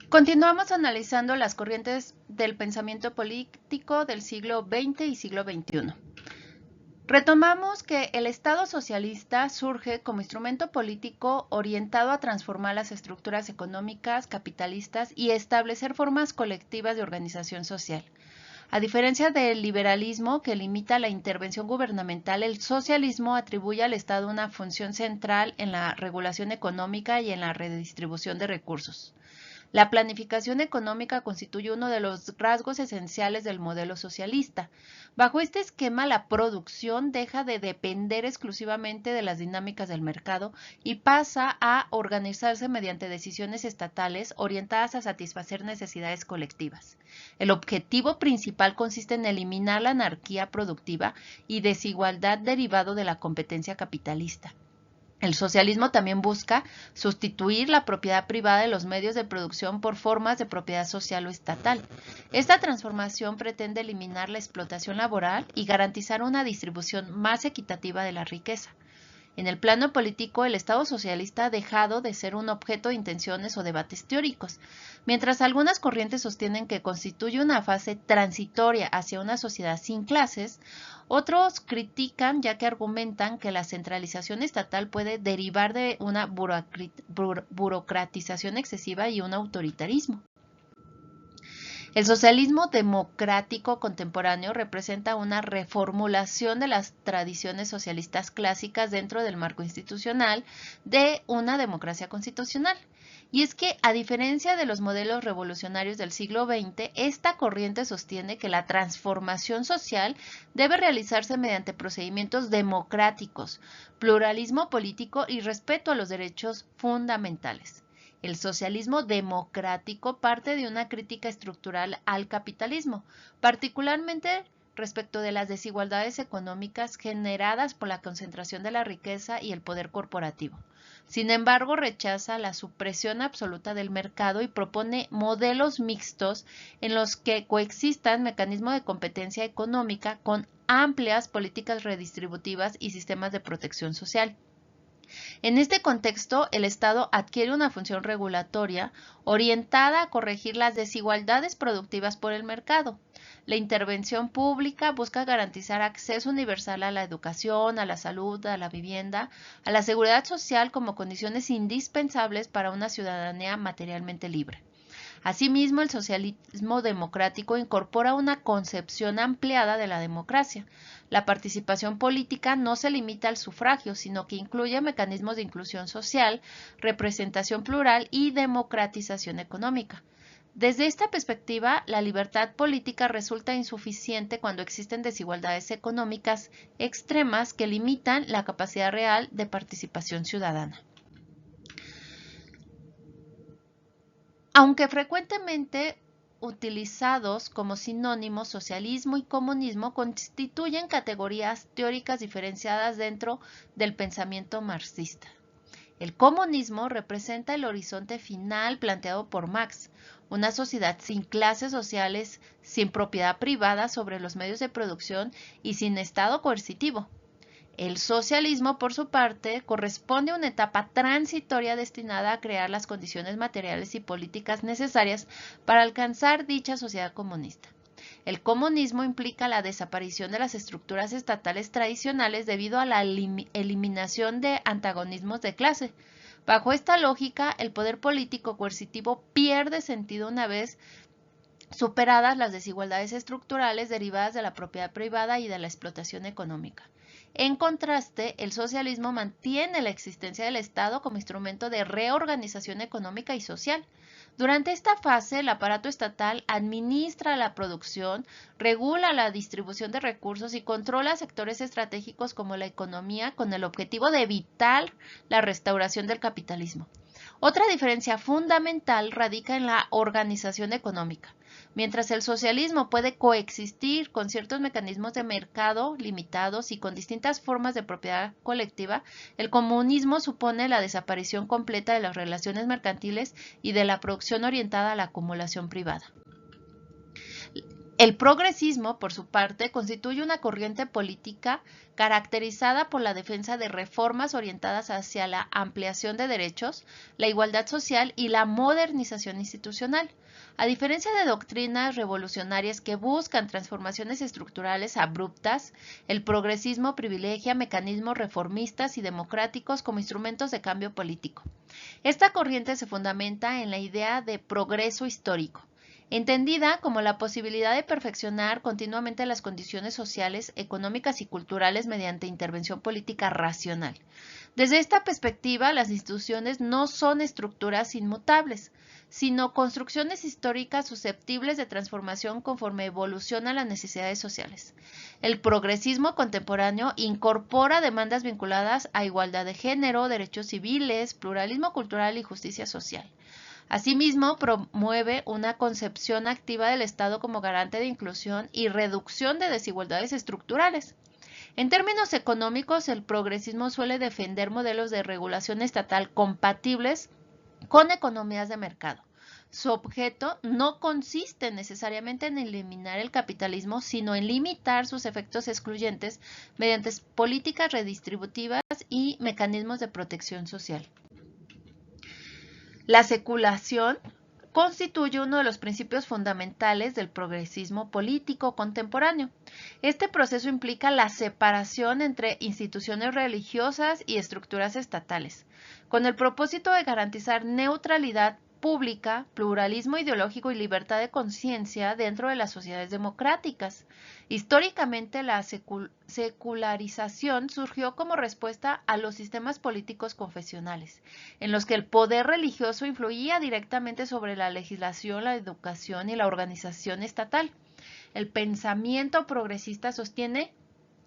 Continuamos analizando las corrientes del pensamiento político del siglo XX y siglo XXI. Retomamos que el Estado socialista surge como instrumento político orientado a transformar las estructuras económicas capitalistas y establecer formas colectivas de organización social. A diferencia del liberalismo, que limita la intervención gubernamental, el socialismo atribuye al Estado una función central en la regulación económica y en la redistribución de recursos. La planificación económica constituye uno de los rasgos esenciales del modelo socialista. Bajo este esquema, la producción deja de depender exclusivamente de las dinámicas del mercado y pasa a organizarse mediante decisiones estatales orientadas a satisfacer necesidades colectivas. El objetivo principal consiste en eliminar la anarquía productiva y desigualdad derivado de la competencia capitalista. El socialismo también busca sustituir la propiedad privada de los medios de producción por formas de propiedad social o estatal. Esta transformación pretende eliminar la explotación laboral y garantizar una distribución más equitativa de la riqueza. En el plano político, el Estado socialista ha dejado de ser un objeto de intenciones o debates teóricos. Mientras algunas corrientes sostienen que constituye una fase transitoria hacia una sociedad sin clases, otros critican ya que argumentan que la centralización estatal puede derivar de una burocratización excesiva y un autoritarismo. El socialismo democrático contemporáneo representa una reformulación de las tradiciones socialistas clásicas dentro del marco institucional de una democracia constitucional. Y es que, a diferencia de los modelos revolucionarios del siglo XX, esta corriente sostiene que la transformación social debe realizarse mediante procedimientos democráticos, pluralismo político y respeto a los derechos fundamentales. El socialismo democrático parte de una crítica estructural al capitalismo, particularmente respecto de las desigualdades económicas generadas por la concentración de la riqueza y el poder corporativo. Sin embargo, rechaza la supresión absoluta del mercado y propone modelos mixtos en los que coexistan mecanismos de competencia económica con amplias políticas redistributivas y sistemas de protección social. En este contexto, el Estado adquiere una función regulatoria orientada a corregir las desigualdades productivas por el mercado. La intervención pública busca garantizar acceso universal a la educación, a la salud, a la vivienda, a la seguridad social como condiciones indispensables para una ciudadanía materialmente libre. Asimismo, el socialismo democrático incorpora una concepción ampliada de la democracia. La participación política no se limita al sufragio, sino que incluye mecanismos de inclusión social, representación plural y democratización económica. Desde esta perspectiva, la libertad política resulta insuficiente cuando existen desigualdades económicas extremas que limitan la capacidad real de participación ciudadana. Aunque frecuentemente utilizados como sinónimos, socialismo y comunismo constituyen categorías teóricas diferenciadas dentro del pensamiento marxista. El comunismo representa el horizonte final planteado por Marx, una sociedad sin clases sociales, sin propiedad privada sobre los medios de producción y sin Estado coercitivo. El socialismo, por su parte, corresponde a una etapa transitoria destinada a crear las condiciones materiales y políticas necesarias para alcanzar dicha sociedad comunista. El comunismo implica la desaparición de las estructuras estatales tradicionales debido a la eliminación de antagonismos de clase. Bajo esta lógica, el poder político coercitivo pierde sentido una vez superadas las desigualdades estructurales derivadas de la propiedad privada y de la explotación económica. En contraste, el socialismo mantiene la existencia del Estado como instrumento de reorganización económica y social. Durante esta fase, el aparato estatal administra la producción, regula la distribución de recursos y controla sectores estratégicos como la economía con el objetivo de evitar la restauración del capitalismo. Otra diferencia fundamental radica en la organización económica. Mientras el socialismo puede coexistir con ciertos mecanismos de mercado limitados y con distintas formas de propiedad colectiva, el comunismo supone la desaparición completa de las relaciones mercantiles y de la producción orientada a la acumulación privada. El progresismo, por su parte, constituye una corriente política caracterizada por la defensa de reformas orientadas hacia la ampliación de derechos, la igualdad social y la modernización institucional. A diferencia de doctrinas revolucionarias que buscan transformaciones estructurales abruptas, el progresismo privilegia mecanismos reformistas y democráticos como instrumentos de cambio político. Esta corriente se fundamenta en la idea de progreso histórico, entendida como la posibilidad de perfeccionar continuamente las condiciones sociales, económicas y culturales mediante intervención política racional. Desde esta perspectiva, las instituciones no son estructuras inmutables, sino construcciones históricas susceptibles de transformación conforme evolucionan las necesidades sociales. El progresismo contemporáneo incorpora demandas vinculadas a igualdad de género, derechos civiles, pluralismo cultural y justicia social. Asimismo, promueve una concepción activa del Estado como garante de inclusión y reducción de desigualdades estructurales. En términos económicos, el progresismo suele defender modelos de regulación estatal compatibles con economías de mercado. Su objeto no consiste necesariamente en eliminar el capitalismo, sino en limitar sus efectos excluyentes mediante políticas redistributivas y mecanismos de protección social. La seculación constituye uno de los principios fundamentales del progresismo político contemporáneo. Este proceso implica la separación entre instituciones religiosas y estructuras estatales, con el propósito de garantizar neutralidad pública, pluralismo ideológico y libertad de conciencia dentro de las sociedades democráticas. Históricamente, la secularización surgió como respuesta a los sistemas políticos confesionales, en los que el poder religioso influía directamente sobre la legislación, la educación y la organización estatal. El pensamiento progresista sostiene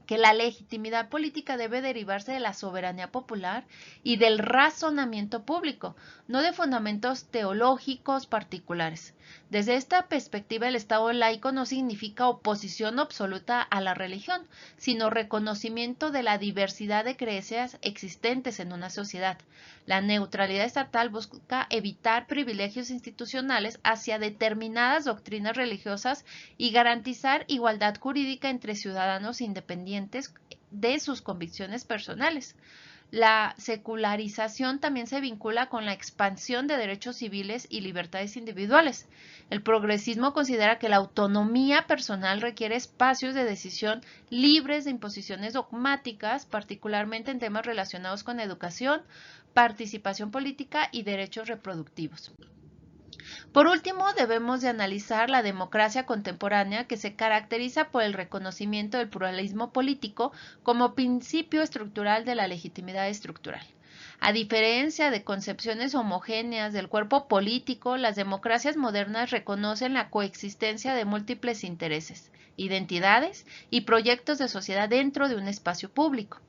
que la legitimidad política debe derivarse de la soberanía popular y del razonamiento público, no de fundamentos teológicos particulares. Desde esta perspectiva, el Estado laico no significa oposición absoluta a la religión, sino reconocimiento de la diversidad de creencias existentes en una sociedad. La neutralidad estatal busca evitar privilegios institucionales hacia determinadas doctrinas religiosas y garantizar igualdad jurídica entre ciudadanos independientes de sus convicciones personales. La secularización también se vincula con la expansión de derechos civiles y libertades individuales. El progresismo considera que la autonomía personal requiere espacios de decisión libres de imposiciones dogmáticas, particularmente en temas relacionados con educación, participación política y derechos reproductivos. Por último, debemos de analizar la democracia contemporánea, que se caracteriza por el reconocimiento del pluralismo político como principio estructural de la legitimidad estructural. A diferencia de concepciones homogéneas del cuerpo político, las democracias modernas reconocen la coexistencia de múltiples intereses, identidades y proyectos de sociedad dentro de un espacio público.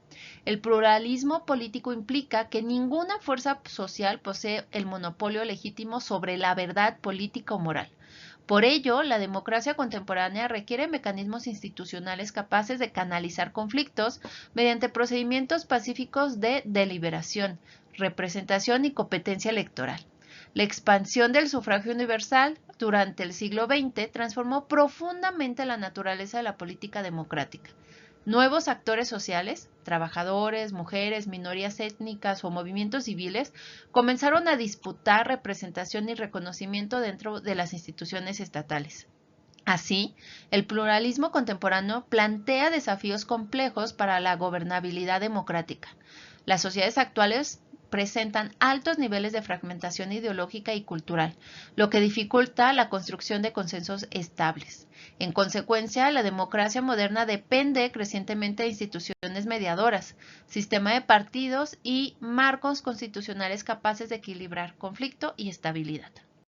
El pluralismo político implica que ninguna fuerza social posee el monopolio legítimo sobre la verdad política o moral. Por ello, la democracia contemporánea requiere mecanismos institucionales capaces de canalizar conflictos mediante procedimientos pacíficos de deliberación, representación y competencia electoral. La expansión del sufragio universal durante el siglo XX transformó profundamente la naturaleza de la política democrática. Nuevos actores sociales, trabajadores, mujeres, minorías étnicas o movimientos civiles, comenzaron a disputar representación y reconocimiento dentro de las instituciones estatales. Así, el pluralismo contemporáneo plantea desafíos complejos para la gobernabilidad democrática. Las sociedades actuales presentan altos niveles de fragmentación ideológica y cultural, lo que dificulta la construcción de consensos estables. En consecuencia, la democracia moderna depende crecientemente de instituciones mediadoras, sistema de partidos y marcos constitucionales capaces de equilibrar conflicto y estabilidad.